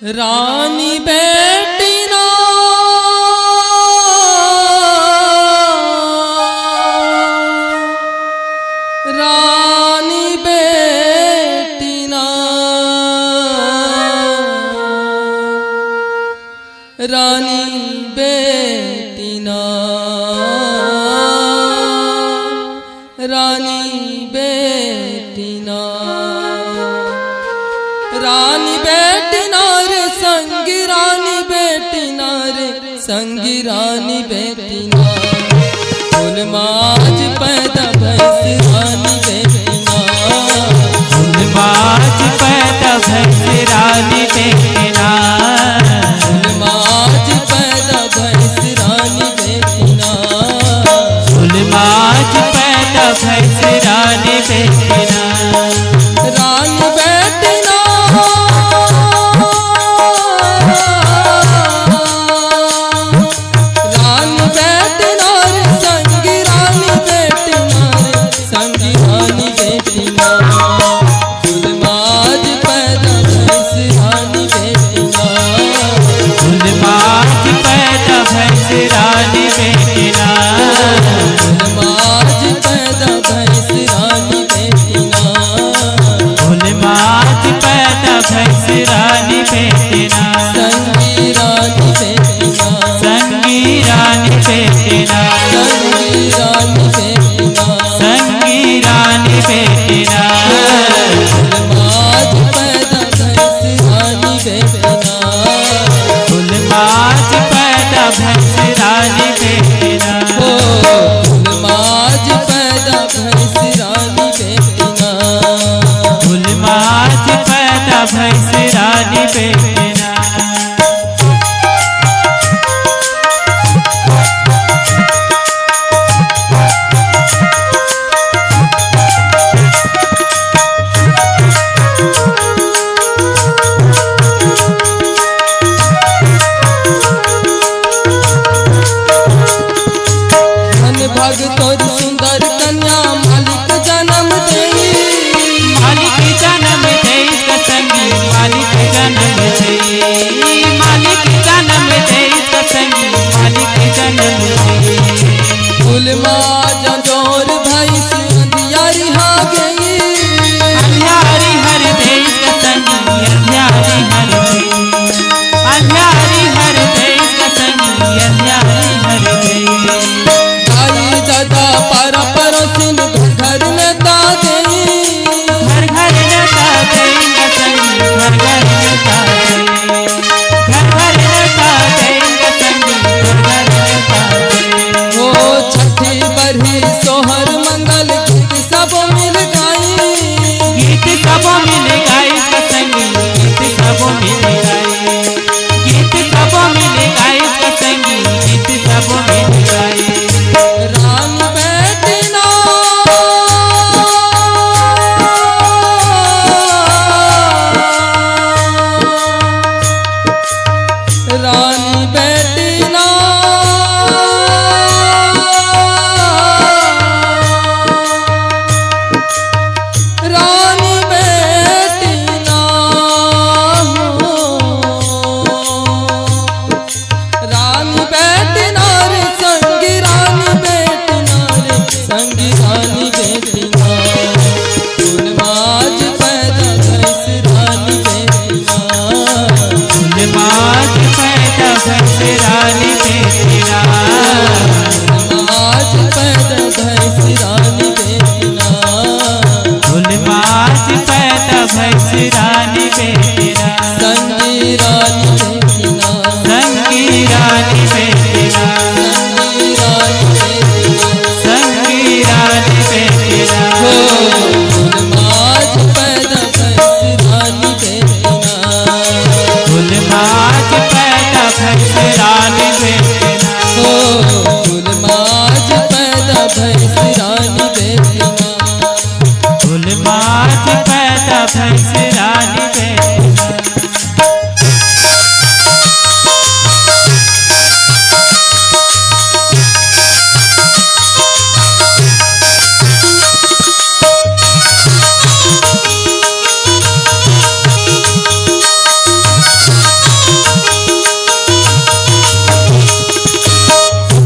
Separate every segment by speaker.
Speaker 1: रानी बेटी ना रानी बेटी ना रानी बेटी ना रानी बेटी ना रानी बेटी ना रे संगी रानी बेटी ना रे संगी रानी बेटी ना फूल माज पैदा भैंस रानी बेटी ना
Speaker 2: फूल माज पैदा भैंस रानी बेटी ना
Speaker 1: फूल माज पैदा भैंस रानी बेटी ना
Speaker 2: फूल माज पैदा भैंस रानी बेटी ना
Speaker 1: रानी बेटी ना रानी बेटी ना रे संगी रानी बेटी ना रे संगी रानी बेटी ना फूल माज पैदा भैंस रानी बेटी ना
Speaker 2: फूल माज पैदा भैंस रानी बेटी ना
Speaker 1: फूल माज पैदा भैंस रानी बेटी ना
Speaker 2: फूल माज पैदा भैंस रानी बेटी ना
Speaker 1: संगी रानी बेटी ना
Speaker 2: संगी रानी बेटी ना
Speaker 1: संगी रानी बेटी ना
Speaker 2: संगी रानी बेटी ना
Speaker 1: माज पैदा भैंस रानी बेटी ना
Speaker 2: फूल माज पैदा भैंस रानी बेटी ना
Speaker 1: ओ माज पैदा भैंस रानी बेटी ना
Speaker 2: फूल माज पैदा भैंस रानी बेटी ना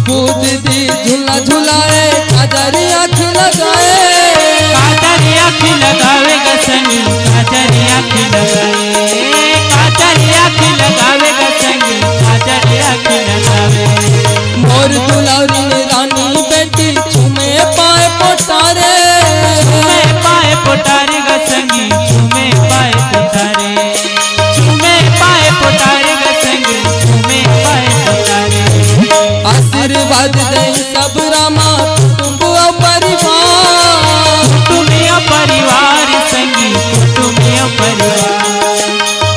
Speaker 1: कूद दी झूला झूलाए काजरी आँख लगाए
Speaker 2: काजरी आँख लगावे ग संगी काजरी आँख लगावे काजरी आँख लगावे ग संगी काजरी आँख लगावे
Speaker 1: मोर दुलारी रानी बेटी चुमे पाए पोटारे
Speaker 2: चुमे पाए पोटारे ग संगी चुमे पाए पोटारे चुमे पाए पोटारे ग संगी चुमे पाए पोटारे
Speaker 1: आशीर्वाद दे सब रामा कुटुंब और परिवार
Speaker 2: कुटुंबिया परिवार संगी कुटुंबिया परिवार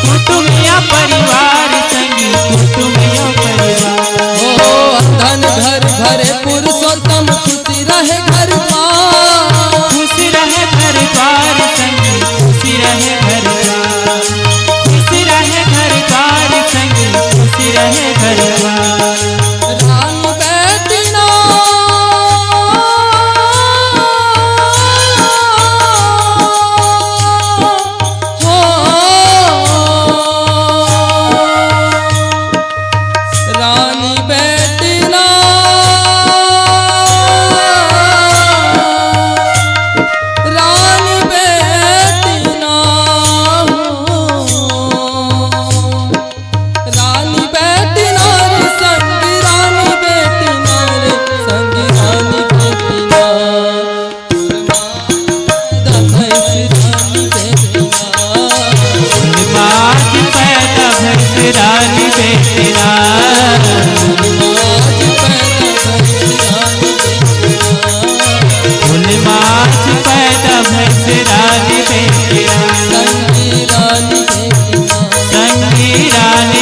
Speaker 2: कुटुंबिया परिवार संगी कुटुंबिया परिवार
Speaker 1: ओ धन घर भरे पुरुषोत्तम खुशी रहे घर द्वार
Speaker 2: खुशी रहे घर द्वार संगी खुशी रहे घर द्वार खुशी रहे घर द्वार संगी खुशी रहे घर द्वार
Speaker 1: रानी बेटी ना हो रानी बेटी ना रानी बेटी ना रानी बेटी नारी संग रानी बेटी नारी संग रानी बेटी ना
Speaker 2: माज पैदा भैंस रानी बेटी ना माज पैदा भैंस रानी बेटी ना
Speaker 1: संगी रानी बेटी ना
Speaker 2: संगी रानी